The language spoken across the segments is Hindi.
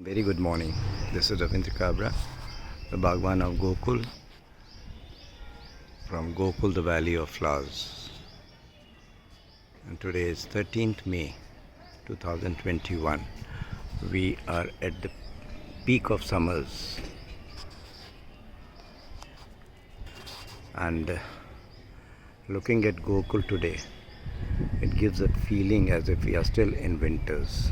Very good morning. This is Ravindra Kabra, the Bhagwan of Gokul, from Gokul, the Valley of Flowers. And today is 13th May 2021. We are at the peak of summers. And looking at Gokul today, it gives a feeling as if we are still in winters.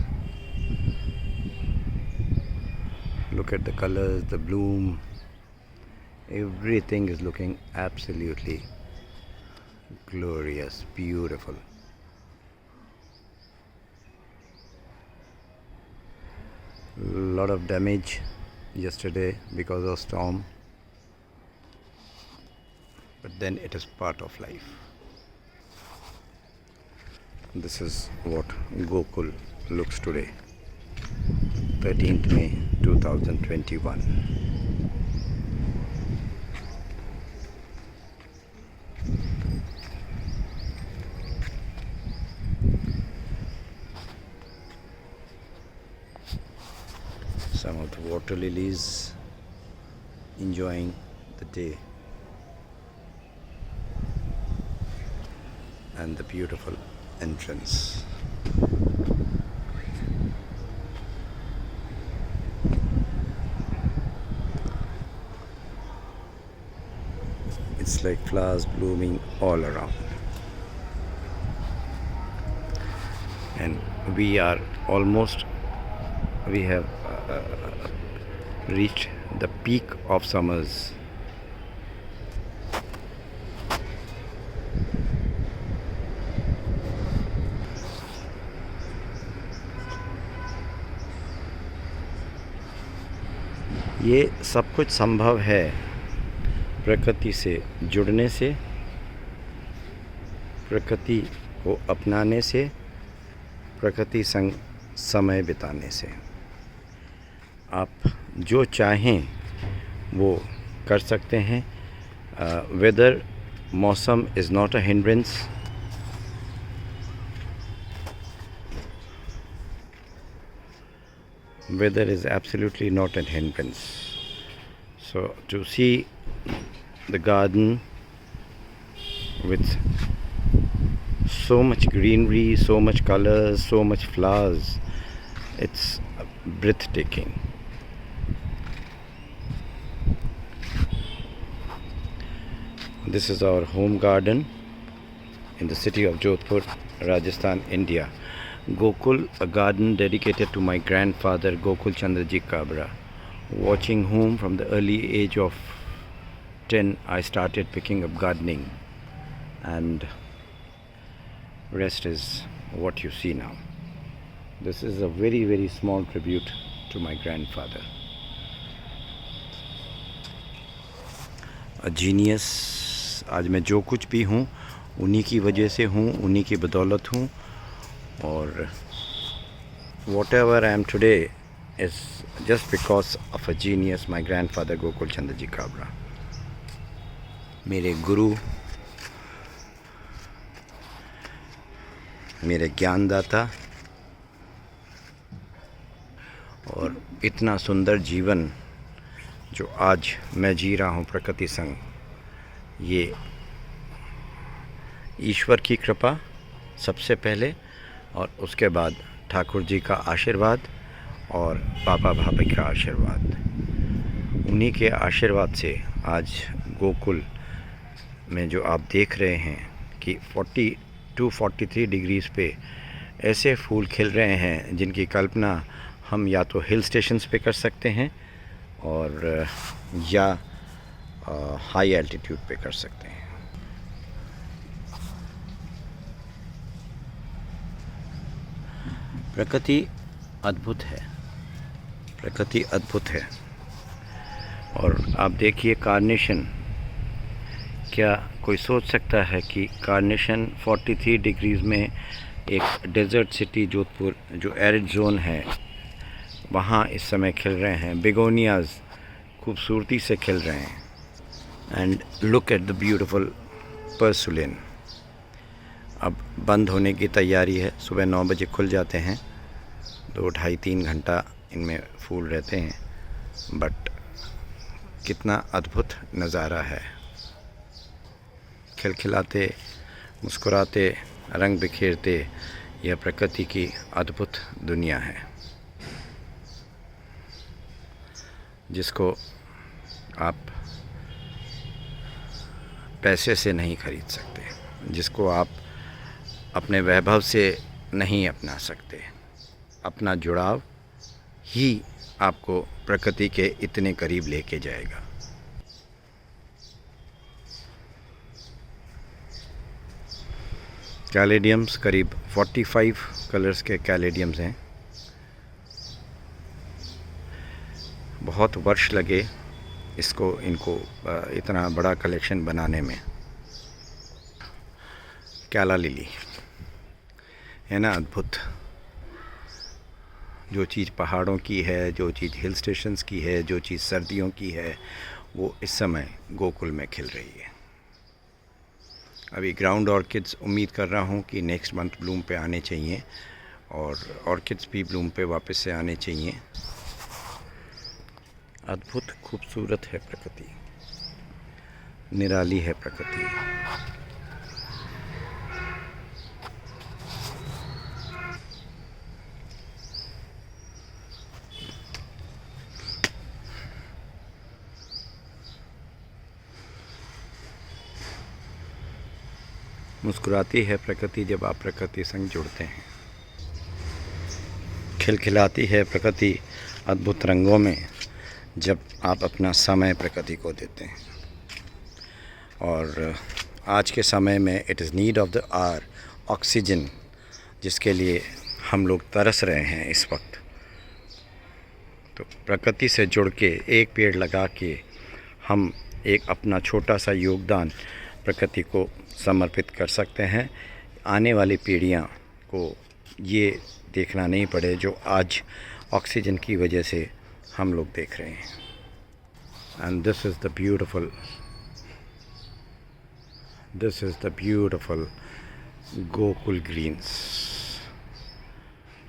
Look at the colors, the bloom, everything is looking absolutely glorious, beautiful. Lot of damage yesterday because of storm, but then it is part of life. This is what Gokul looks today, 13th May 2021. Some of the water lilies enjoying the day and the beautiful entrance. It's like flowers blooming all around. And we have reached the peak of summers. ये सब कुछ संभव है प्रकृति से जुड़ने से, प्रकृति को अपनाने से, प्रकृति संग समय बिताने से। आप जो चाहें वो कर सकते हैं। वेदर, मौसम is not a hindrance. Weather is absolutely not a hindrance. So to see the garden with so much greenery, so much colors, so much flowers, it's breathtaking. This is our home garden in the city of Jodhpur, Rajasthan, India. Gokul, a garden dedicated to my grandfather Gokul Chandraji Kabra, watching whom from the early age of 10 I started picking up gardening, and rest is what you see now. This is a very, very small tribute to my grandfather. A genius. आज मैं जो कुछ भी हूँ उन्हीं की वजह से हूँ, उन्हीं की बदौलत हूँ, और whatever I am today is just because of a genius, my grandfather Gokul Chandraji Kabra. मेरे गुरु, मेरे ज्ञानदाता, और इतना सुंदर जीवन जो आज मैं जी रहा हूँ प्रकृति संग, ये ईश्वर की कृपा सबसे पहले, और उसके बाद ठाकुर जी का आशीर्वाद और पापा भाभी का आशीर्वाद। उन्हीं के आशीर्वाद से आज गोकुल में जो आप देख रहे हैं कि 42-43 डिग्रीज़ पे ऐसे फूल खिल रहे हैं जिनकी कल्पना हम या तो हिल स्टेशंस पे कर सकते हैं और या हाई एल्टीट्यूड पे कर सकते हैं। प्रकृति अद्भुत है, प्रकृति अद्भुत है। और आप देखिए कार्नेशन, क्या कोई सोच सकता है कि कार्नेशन 43 डिग्रीज़ में एक डेजर्ट सिटी जोधपुर जो एरिड जोन है वहाँ इस समय खिल रहे हैं। बेगोनियाज़ खूबसूरती से खिल रहे हैं। And look at the beautiful purslane. अब बंद होने की तैयारी है। सुबह 9 बजे खुल जाते हैं, 2 ढाई 3 घंटा इनमें फूल रहते हैं, बट कितना अद्भुत नज़ारा है। खिलखिलाते, मुस्कुराते, रंग बिखेरते, यह प्रकृति की अद्भुत दुनिया है जिसको आप पैसे से नहीं खरीद सकते, जिसको आप अपने वैभव से नहीं अपना सकते। अपना जुड़ाव ही आपको प्रकृति के इतने करीब लेके जाएगा। कैलेडियम्स करीब 45 कलर्स के कैलेडियम्स हैं। बहुत वर्ष लगे इनको इतना बड़ा कलेक्शन बनाने में। कैला लिली है ना, अद्भुत। जो चीज़ पहाड़ों की है, जो चीज़ हिल स्टेशंस की है, जो चीज़ सर्दियों की है, वो इस समय गोकुल में खिल रही है। अभी ग्राउंड ऑर्किड्स उम्मीद कर रहा हूँ कि नेक्स्ट मंथ ब्लूम पे आने चाहिए, और ऑर्किड्स भी ब्लूम पे वापस से आने चाहिए। अद्भुत खूबसूरत है प्रकृति, निराली है प्रकृति। मुस्कुराती है प्रकृति जब आप प्रकृति संग जुड़ते हैं। खिलखिलाती है प्रकृति अद्भुत रंगों में जब आप अपना समय प्रकृति को देते हैं। और आज के समय में it is need of the hour oxygen, जिसके लिए हम लोग तरस रहे हैं इस वक्त। तो प्रकृति से जुड़ के एक पेड़ लगा के हम एक अपना छोटा सा योगदान प्रकृति को समर्पित कर सकते हैं। आने वाली पीढ़ियां को ये देखना नहीं पड़े जो आज ऑक्सीजन की वजह से हम लोग देख रहे हैं। And this is the beautiful Gokul greens.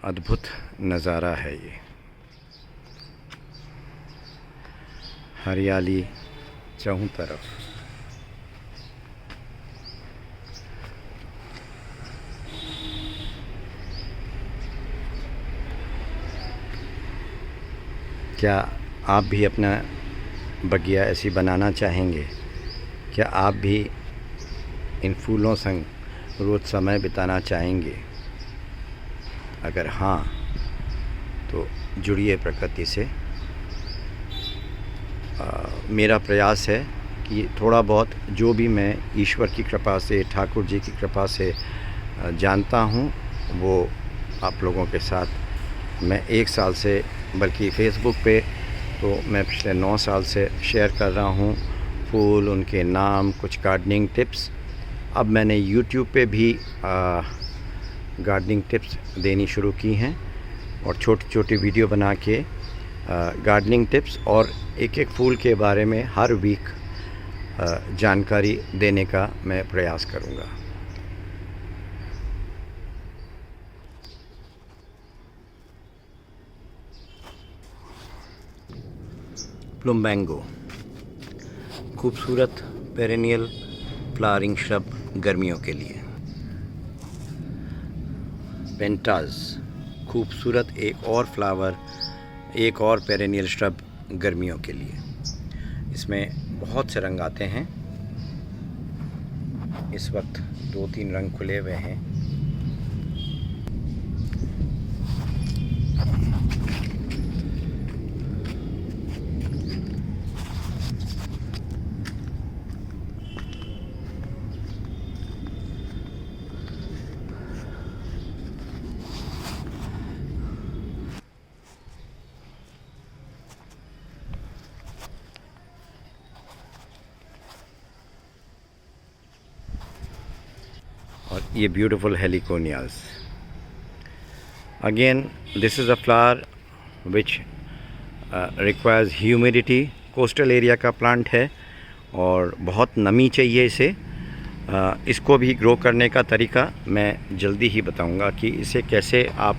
अद्भुत नज़ारा है ये, हरियाली चारों तरफ। क्या आप भी अपना बगिया ऐसी बनाना चाहेंगे? क्या आप भी इन फूलों संग रोज़ समय बिताना चाहेंगे? अगर हाँ, तो जुड़िए प्रकृति से। मेरा प्रयास है कि थोड़ा बहुत जो भी मैं ईश्वर की कृपा से, ठाकुर जी की कृपा से जानता हूँ, वो आप लोगों के साथ मैं 1 साल से, बल्कि फेसबुक पे तो मैं पिछले 9 साल से शेयर कर रहा हूँ। फूल, उनके नाम, कुछ गार्डनिंग टिप्स। अब मैंने यूट्यूब पे भी गार्डनिंग टिप्स देनी शुरू की हैं, और छोटी छोटी वीडियो बना के गार्डनिंग टिप्स और एक एक फूल के बारे में हर वीक जानकारी देने का मैं प्रयास करूँगा। प्लूमबैंगो, खूबसूरत पेरेनियल फ्लावरिंग श्रब गर्मियों के लिए। पेंटाज, खूबसूरत एक और पेरेनियल श्रब गर्मियों के लिए। इसमें बहुत से रंग आते हैं। इस वक्त 2-3 रंग खुले हुए हैं। और ये beautiful heliconias. Again this is a flower which requires humidity. Coastal area का प्लांट है और बहुत नमी चाहिए इसे। इसको भी ग्रो करने का तरीका मैं जल्दी ही बताऊंगा कि इसे कैसे आप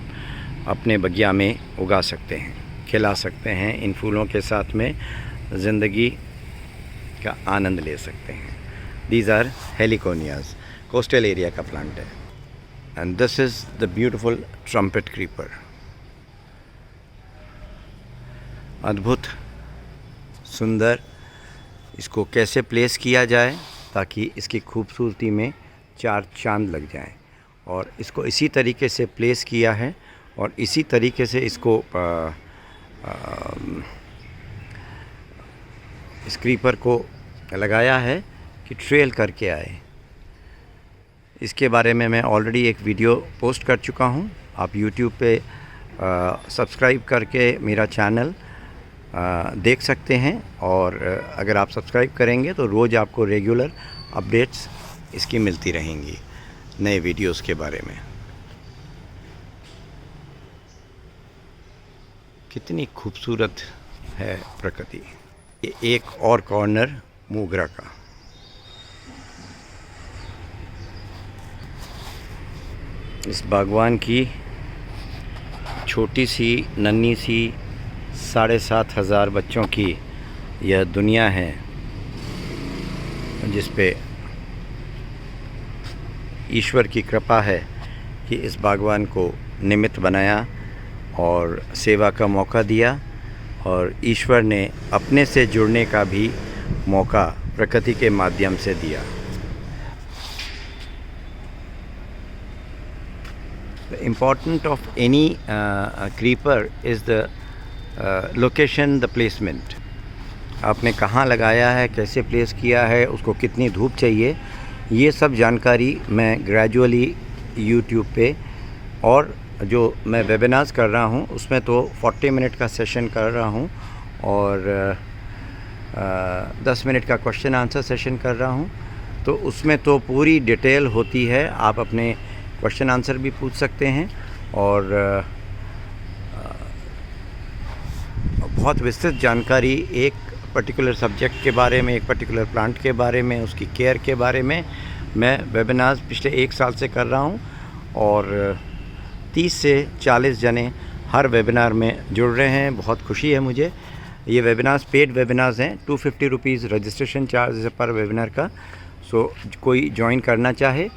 अपने बगिया में उगा सकते हैं। खिला सकते हैं, इन फूलों के साथ में ज़िंदगी का आनंद ले सकते हैं। दीज आर हेलिकोनियाज, कोस्टल एरिया का प्लांट है। And this is the beautiful trumpet creeper. अद्भुत सुंदर, इसको कैसे प्लेस किया जाए ताकि इसकी खूबसूरती में चार चांद लग जाएं, और इसको इसी तरीके से प्लेस किया है और इसी तरीके से इसको इस क्रीपर को लगाया है कि ट्रेल करके आए। इसके बारे में मैं ऑलरेडी एक वीडियो पोस्ट कर चुका हूं। आप YouTube पे सब्सक्राइब करके मेरा चैनल देख सकते हैं, और अगर आप सब्सक्राइब करेंगे तो रोज़ आपको रेगुलर अपडेट्स इसकी मिलती रहेंगी, नए वीडियोस के बारे में। कितनी खूबसूरत है प्रकृति। ये एक और कॉर्नर मोगरा का। इस बागवान की छोटी सी नन्ही सी 7,500 बच्चों की यह दुनिया है, जिस पे ईश्वर की कृपा है कि इस बागवान को निमित्त बनाया और सेवा का मौका दिया, और ईश्वर ने अपने से जुड़ने का भी मौका प्रकृति के माध्यम से दिया। The important of any creeper is the location, the placement. आपने कहाँ लगाया है, कैसे प्लेस किया है, उसको कितनी धूप चाहिए, ये सब जानकारी मैं ग्रेजुअली YouTube पे, और जो मैं वेबिनार्स कर रहा हूँ उसमें तो 40 मिनट का सेशन कर रहा हूँ, और 10 मिनट का क्वेश्चन आंसर सेशन कर रहा हूँ। तो उसमें तो पूरी डिटेल होती है, आप अपने क्वेश्चन आंसर भी पूछ सकते हैं, और बहुत विस्तृत जानकारी एक पर्टिकुलर सब्जेक्ट के बारे में, एक पर्टिकुलर प्लांट के बारे में, उसकी केयर के बारे में मैं वेबिनार्स पिछले 1 साल से कर रहा हूँ, और 30 से 40 जने हर वेबिनार में जुड़ रहे हैं। बहुत खुशी है मुझे। ये वेबिनार्स पेड वेबिनार्स हैं, 250 रुपीज़ रजिस्ट्रेशन चार्ज है पर वेबिनार का। सो कोई ज्वाइन करना चाहे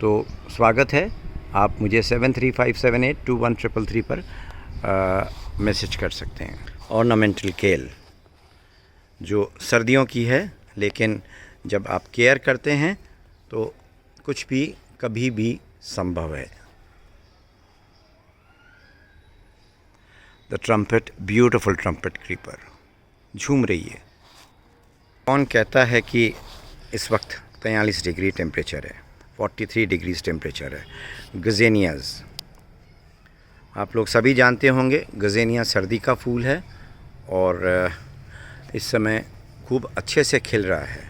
तो स्वागत है। आप मुझे 7357821333 पर मैसेज कर सकते हैं। ऑर्नामेंटल केल जो सर्दियों की है, लेकिन जब आप केयर करते हैं तो कुछ भी कभी भी संभव है। The trumpet, beautiful trumpet creeper झूम रही है। कौन कहता है कि इस वक्त 43 डिग्री टेम्परेचर है, 43 डिग्रीज टेम्परेचर है। गज़ेनियाज़ आप लोग सभी जानते होंगे, गज़ेनिया सर्दी का फूल है और इस समय खूब अच्छे से खिल रहा है।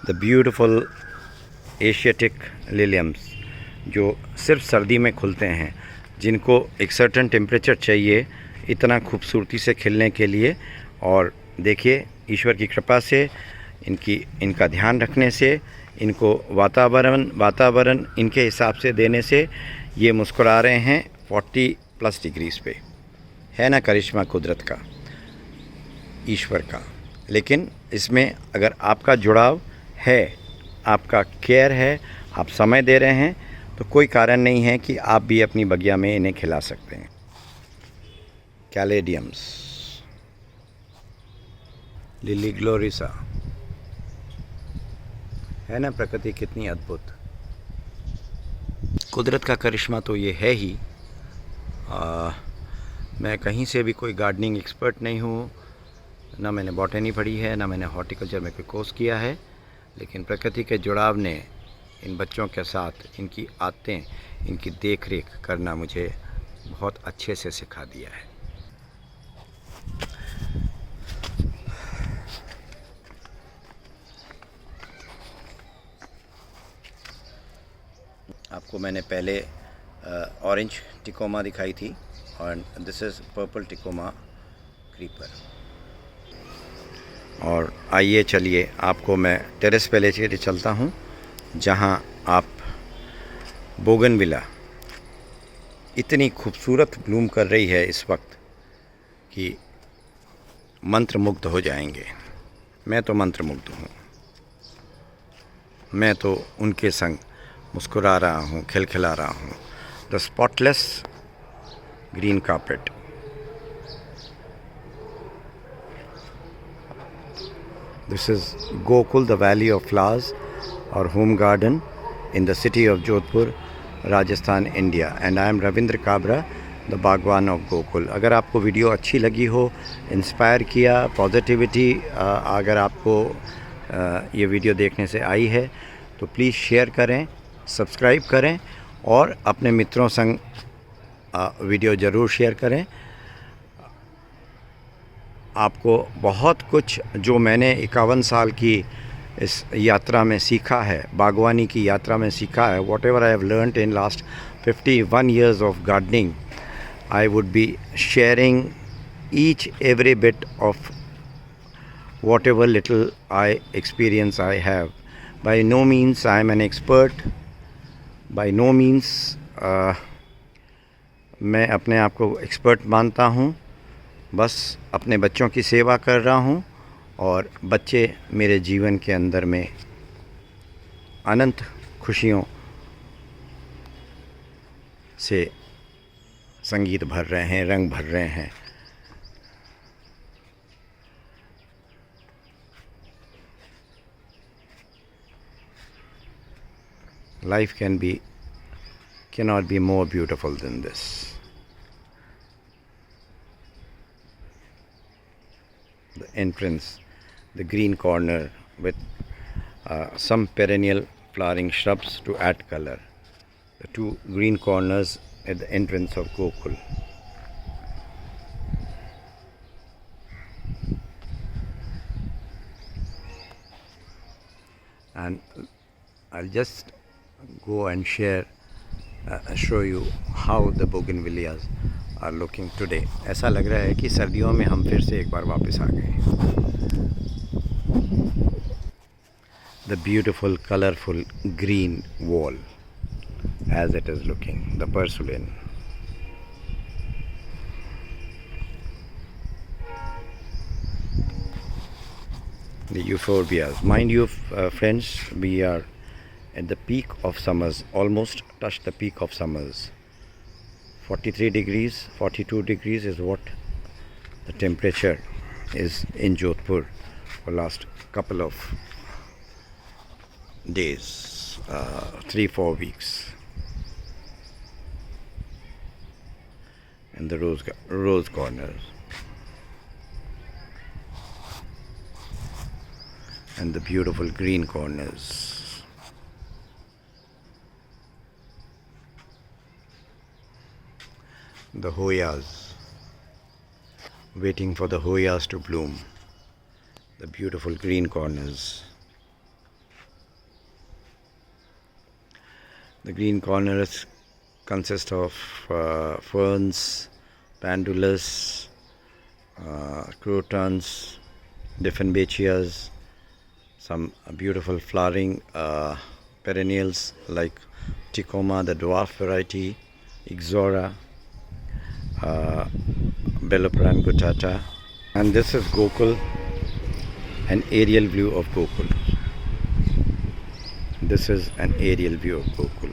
द ब्यूटीफुल एशियाटिक लिलियम्स जो सिर्फ सर्दी में खुलते हैं, जिनको एक सर्टेन टेम्परेचर चाहिए इतना खूबसूरती से खिलने के लिए। और देखिए, ईश्वर की कृपा से, इनका ध्यान रखने से, इनको वातावरण इनके हिसाब से देने से ये मुस्कुरा रहे हैं 40+ डिग्रीज़ पे। है ना करिश्मा कुदरत का, ईश्वर का। लेकिन इसमें अगर आपका जुड़ाव है, आपका केयर है, आप समय दे रहे हैं, तो कोई कारण नहीं है कि आप भी अपनी बगिया में इन्हें खिला सकते हैं। कैलेडियम्स, लिली ग्लोरिसा, है ना प्रकृति कितनी अद्भुत। कुदरत का करिश्मा तो ये है ही। मैं कहीं से भी कोई गार्डनिंग एक्सपर्ट नहीं हूँ, ना मैंने बॉटनी पढ़ी है, ना मैंने हॉर्टिकल्चर में कोई कोर्स किया है, लेकिन प्रकृति के जुड़ाव ने इन बच्चों के साथ इनकी आदतें, इनकी देख रेख करना मुझे बहुत अच्छे से सिखा दिया है। आपको मैंने पहले ऑरेंज टिकोमा दिखाई थी, और this is purple tecoma creeper. और आइए चलिए आपको मैं टेरेस पे ले चलता हूँ, जहाँ आप बोगनविला इतनी खूबसूरत ब्लूम कर रही है इस वक्त कि मंत्रमुग्ध हो जाएंगे। मैं तो मंत्रमुग्ध हूँ। मैं तो उनके संग मुस्कुरा रहा हूँ, खिलखिला रहा हूँ। The spotless green carpet. This is Gokul, the Valley of Flowers, our home garden in the city of Jodhpur, Rajasthan, India. And I am Ravindra Kabra, the Bagwan of Gokul. अगर आपको वीडियो अच्छी लगी हो, इंस्पायर किया, पॉजिटिविटी अगर आपको ये वीडियो देखने से आई है तो प्लीज़ शेयर करें, सब्सक्राइब करें और अपने मित्रों संग वीडियो ज़रूर शेयर करें। आपको बहुत कुछ जो मैंने 51 साल की इस यात्रा में सीखा है, बागवानी की यात्रा में सीखा है, whatever I have learned in last 51 years of gardening, I would be sharing each every bit of whatever little I experience I have. By no means I am an expert, by no means मैं अपने आप को एक्सपर्ट मानता हूँ। बस अपने बच्चों की सेवा कर रहा हूँ और बच्चे मेरे जीवन के अंदर में अनंत खुशियों से संगीत भर रहे हैं, रंग भर रहे हैं। Life cannot be more beautiful than this. The entrance, the green corner with some perennial flowering shrubs to add color. The two green corners at the entrance of Gokul. And I'll just go and show you how the bougainvilleas are looking today. ऐसा लग रहा है कि सर्दियों में हम फिर से एक बार वापस आ गए। The beautiful colorful green wall as it is looking, the pursulane. The euphorbias. Mind you, friends, we are at the peak of summers, almost touched the peak of summers. 43 degrees, 42 degrees is what the temperature is in Jodhpur for last couple of days, 3-4 weeks. And the rose corners. And the beautiful green corners. The Hoyas, waiting for the Hoyas to bloom. The beautiful green corners. The green corners consist of ferns, pandulus, crotons, diffenbachias, some beautiful flowering perennials like Ticoma, the dwarf variety, Ixora, Belloperam guttata. And this is Gokul, an aerial view of Gokul. This is an aerial view of Gokul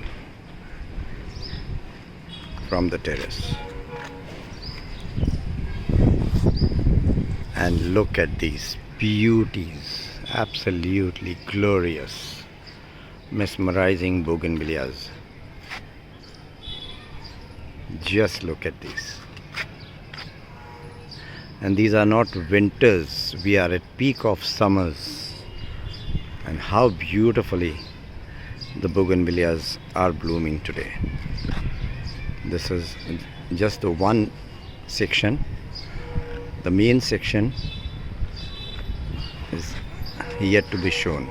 from the terrace. And look at these beauties, absolutely glorious, mesmerizing bougainvilleas. Just look at these. And these are not winters, we are at peak of summers. And how beautifully the bougainvilleas are blooming today. This is just the one section. The main section is yet to be shown.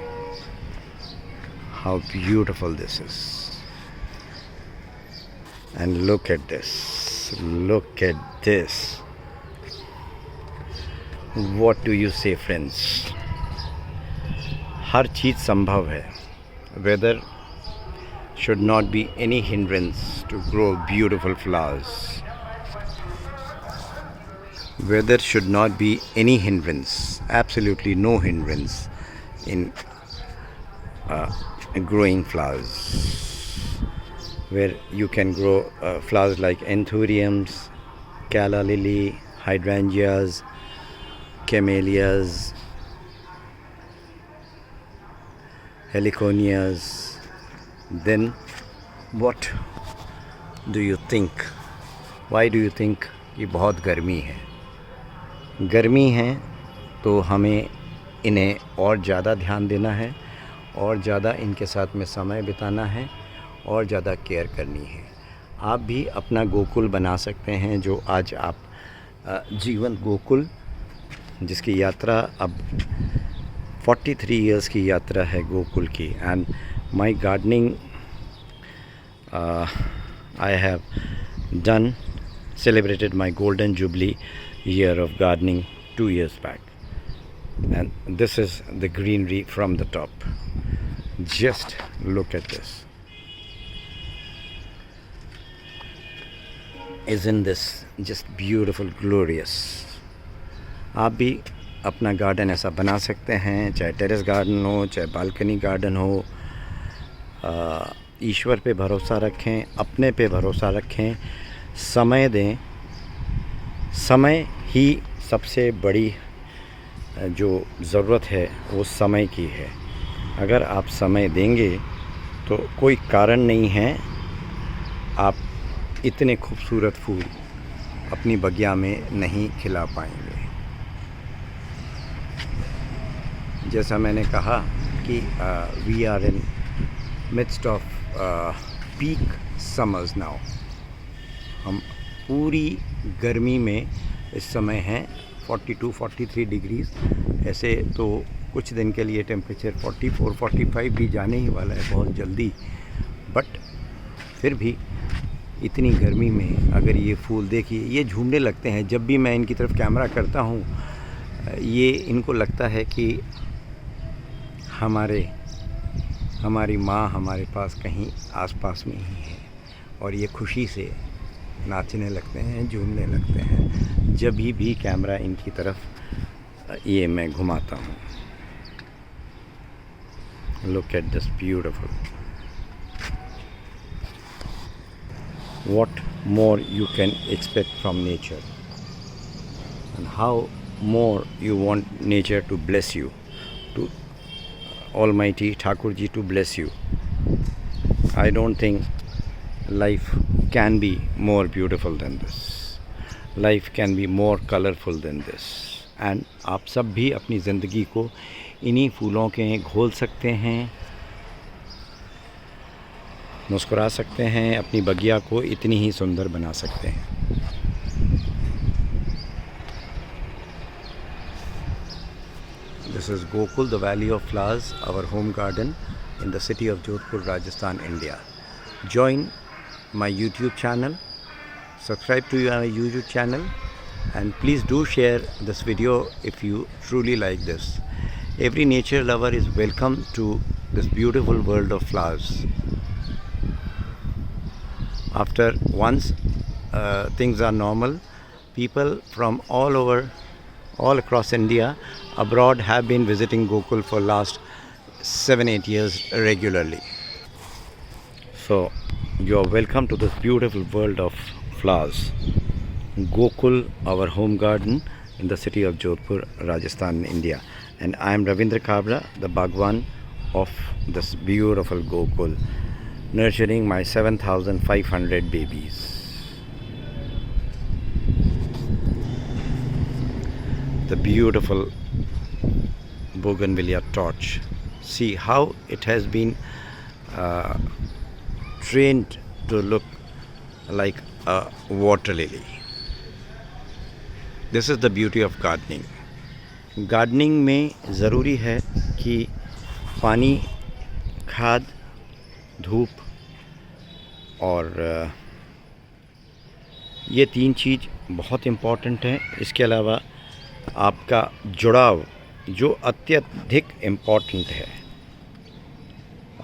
How beautiful this is. And look at this. Look at this. What do you say, friends? हर चीज़ संभव है. Whether should not be any hindrance to grow beautiful flowers. Weather should not be any hindrance, absolutely no hindrance in growing flowers, where you can grow flowers like anthuriums, calla lily, hydrangeas, camellias, heliconias. Then what do you think? Why do you think कि बहुत गर्मी है? गर्मी है तो हमें इन्हें और ज़्यादा ध्यान देना है, और ज़्यादा इनके साथ में समय बिताना है, और ज़्यादा केयर करनी है। आप भी अपना गोकुल बना सकते हैं, जो आज आप जीवन गोकुल, जिसकी यात्रा अब 43 इयर्स की यात्रा है गोकुल की। And my gardening I have done celebrated my golden jubilee year of gardening 2 years back, and this is the greenery from the top. Just look at this. Isn't this just beautiful, glorious? आप भी अपना गार्डन ऐसा बना सकते हैं, चाहे टेरेस गार्डन हो, चाहे बालकनी गार्डन हो। ईश्वर पे भरोसा रखें, अपने पे भरोसा रखें, समय दें। समय ही सबसे बड़ी जो ज़रूरत है वो समय की है। अगर आप समय देंगे तो कोई कारण नहीं है आप इतने खूबसूरत फूल अपनी बगिया में नहीं खिला पाएंगे। जैसा मैंने कहा कि we are in midst of peak summers now. हम पूरी गर्मी में इस समय हैं, 42-43 डिग्रीज़। ऐसे तो कुछ दिन के लिए टेम्परेचर 44-45 भी जाने ही वाला है बहुत जल्दी, बट फिर भी इतनी गर्मी में अगर ये फूल देखिए, ये झूमने लगते हैं। जब भी मैं इनकी तरफ कैमरा करता हूँ, ये इनको लगता है कि हमारी माँ हमारे पास कहीं आसपास में ही है, और ये खुशी से नाचने लगते हैं, झूमने लगते हैं जब भी कैमरा इनकी तरफ ये मैं घुमाता हूँ। Look at this beautiful. What more you can expect from nature, and how more you want nature to bless you, to Almighty Thakur Ji to bless you. I don't think life can be more beautiful than this. Life can be more colorful than this. And आप सब भी अपनी ज़िंदगी को इन्हीं फूलों के घोल सकते हैं, मुस्कुरा सकते हैं, अपनी बगिया को इतनी ही सुंदर बना सकते हैं। This is Gokul, the Valley of Flowers, our home garden in the city of Jodhpur, Rajasthan, India. Join my YouTube channel, subscribe to our YouTube channel, and please do share this video if you truly like this. Every nature lover is welcome to this beautiful world of flowers. After once things are normal, people from all across India, abroad, have been visiting Gokul for last 7-8 years regularly. So you are welcome to this beautiful world of flowers. Gokul, our home garden in the city of Jodhpur, Rajasthan, India. And I am Ravindra Kabra, the Bhagwan of this beautiful Gokul, nurturing my 7,500 babies. The beautiful bougainvillea torch. See how it has been trained to look like a water lily. This is the beauty of gardening. Gardening में ज़रूरी है कि पानी, खाद, धूप और ये तीन चीज़ बहुत इम्पॉर्टेंट है। इसके अलावा आपका जुड़ाव जो अत्यधिक इम्पॉर्टेंट है।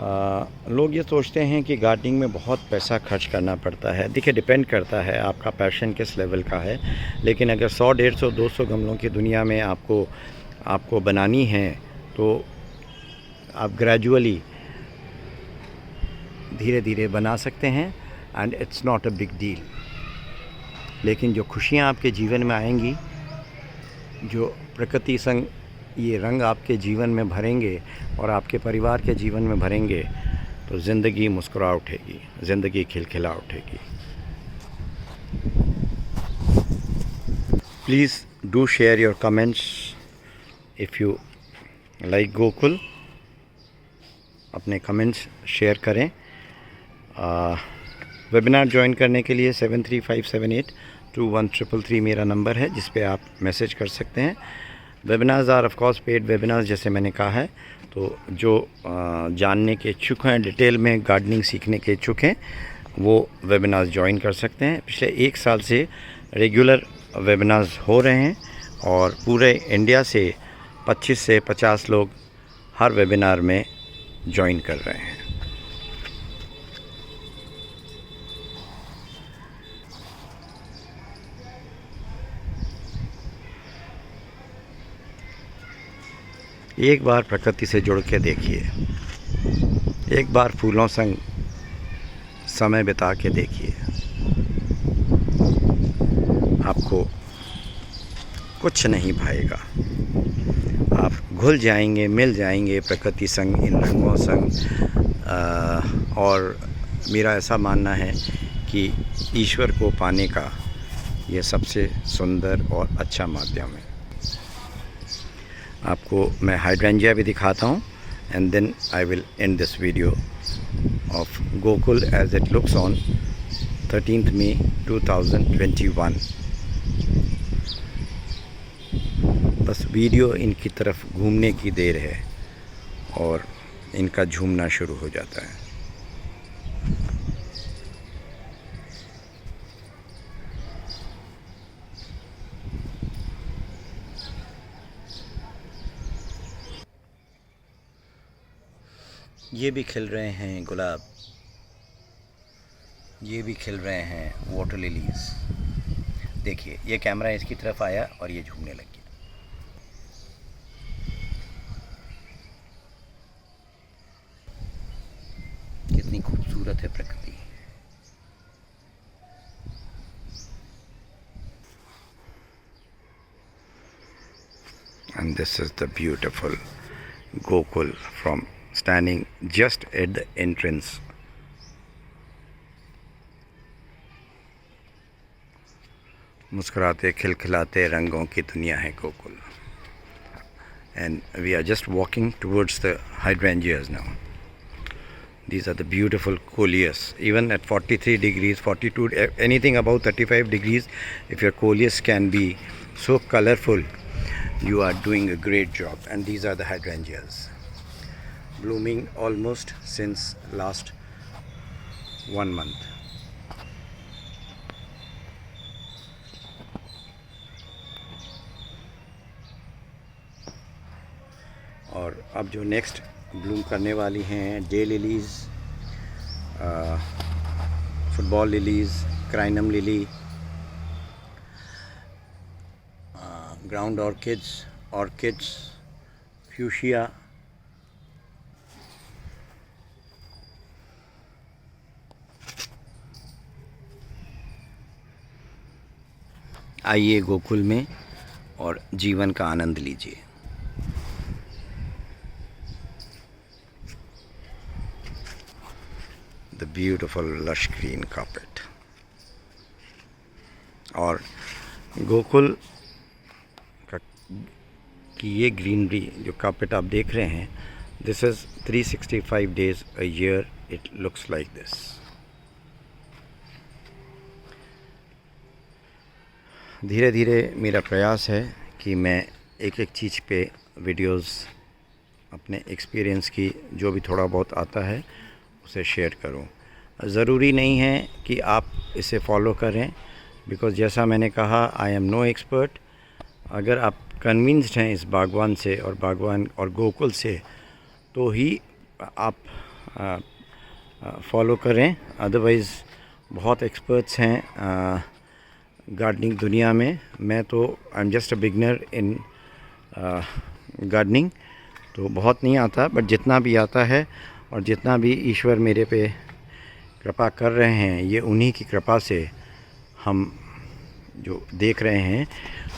लोग ये सोचते हैं कि गार्डनिंग में बहुत पैसा खर्च करना पड़ता है। देखिए, डिपेंड करता है आपका पैशन किस लेवल का है, लेकिन अगर 100, 150, 200 गमलों की दुनिया में आपको बनानी है तो आप ग्रेजुअली धीरे धीरे बना सकते हैं, and it's not a big deal. लेकिन जो खुशियाँ आपके जीवन में आएंगी, जो प्रकृति संग ये रंग आपके जीवन में भरेंगे और आपके परिवार के जीवन में भरेंगे, तो ज़िंदगी मुस्कुरा उठेगी, ज़िंदगी खिलखिला उठेगी। Please do share your comments if you like Gokul. अपने कमेंट्स शेयर करें। वेबिनार ज्वाइन करने के लिए 7357821333 मेरा नंबर है, जिस पे आप मैसेज कर सकते हैं। Webinars are of course paid webinars, जैसे मैंने कहा है। तो जो जानने के इच्छुक हैं, डिटेल में गार्डनिंग सीखने के इच्छुक हैं, वो वेबिनार्स ज्वाइन कर सकते हैं। पिछले 1 साल से रेगुलर वेबिनार्स हो रहे हैं और पूरे इंडिया से 25 से 50 लोग हर वेबिनार में ज्वाइन कर रहे हैं। एक बार प्रकृति से जुड़ के देखिए, एक बार फूलों संग समय बिता के देखिए, आपको कुछ नहीं भाएगा। आप घुल जाएंगे, मिल जाएंगे प्रकृति संग, इन रंगों संग। और मेरा ऐसा मानना है कि ईश्वर को पाने का ये सबसे सुंदर और अच्छा माध्यम है। आपको मैं हाइड्रेंजिया भी दिखाता हूँ, and then I will end this video of Gokul as it looks on 13 May 2021। बस वीडियो इनकी तरफ घूमने की देर है और इनका झूमना शुरू हो जाता है। ये भी खिल रहे हैं गुलाब, ये भी खिल रहे हैं वाटर लिलीज। देखिए, ये कैमरा इसकी तरफ आया और ये झूमने लग गया। कितनी खूबसूरत है प्रकृति। And this is the beautiful Gokul from standing just at the entrance. मुस्कुराते खिलखिलाते रंगों की दुनिया है Gokul, and we are just walking towards the hydrangeas now. These are the beautiful coleus. Even at 43 degrees, 42, anything above 35 degrees, if your coleus can be so colorful, you are doing a great job. And these are the hydrangeas, blooming almost since last 1 month. और अब जो नेक्स्ट ब्लूम करने वाली हैं, day lilies, football lilies, crinum lily, ground orchids, fuchsia, आइए गोकुल में और जीवन का आनंद लीजिए। The beautiful lush green carpet. और गोकुल की ये ग्रीनरी जो कार्पेट आप देख रहे हैं, this is 365 days a year it looks like this. धीरे धीरे मेरा प्रयास है कि मैं एक एक चीज़ पे वीडियोस अपने एक्सपीरियंस की जो भी थोड़ा बहुत आता है उसे शेयर करूं। ज़रूरी नहीं है कि आप इसे फॉलो करें, बिकॉज़ जैसा मैंने कहा, आई एम नो एक्सपर्ट। अगर आप कन्विंस्ड हैं इस बागवान से और गोकुल से, तो ही आप फॉलो करें। अदरवाइज़ बहुत एक्सपर्ट्स हैं गार्डनिंग दुनिया में। मैं तो I am just a beginner in gardening, तो बहुत नहीं आता, बट जितना भी आता है और जितना भी ईश्वर मेरे पे कृपा कर रहे हैं, ये उन्हीं की कृपा से हम जो देख रहे हैं,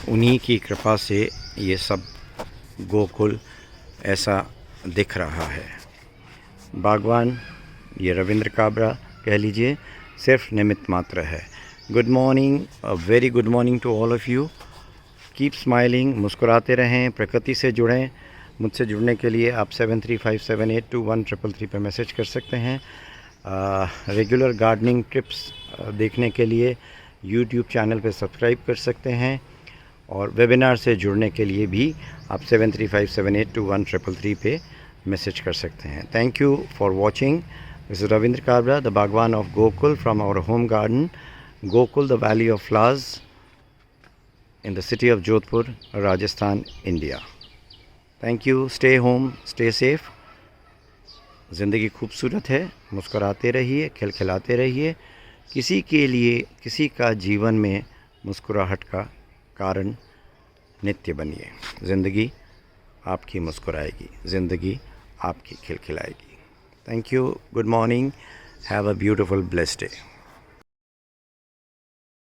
उन्हीं की कृपा से ये सब गोकुल ऐसा दिख रहा है। बागवान ये रविंद्र काबरा कह लीजिए सिर्फ निमित्त मात्र है। Good morning, a very good morning to all of you. Keep smiling, मुस्कुराते रहें, प्रकृति से जुड़ें। मुझसे जुड़ने के लिए आप 7357821333 पर मैसेज कर सकते हैं। रेगुलर गार्डनिंग टिप्स देखने के लिए यूट्यूब चैनल पर सब्सक्राइब कर सकते हैं, और वेबिनार से जुड़ने के लिए भी आप 7357821333 पे मैसेज कर सकते हैं। Thank you for watching. This is Ravindra Kabra, the बागवान of Gokul, from our home garden Gokul, the valley of flowers, in the city of Jodhpur, Rajasthan, India. Thank you. Stay home, stay safe. ज़िंदगी खूबसूरत है, मुस्कुराते रहिए, खिलखिलाते रहिए। किसी के लिए, किसी का जीवन में मुस्कुराहट का कारण नित्य बनिए। ज़िंदगी आपकी मुस्कुराएगी, ज़िंदगी आपकी खिलखिलाएगी। Thank you. Good morning. Have a beautiful, blessed day.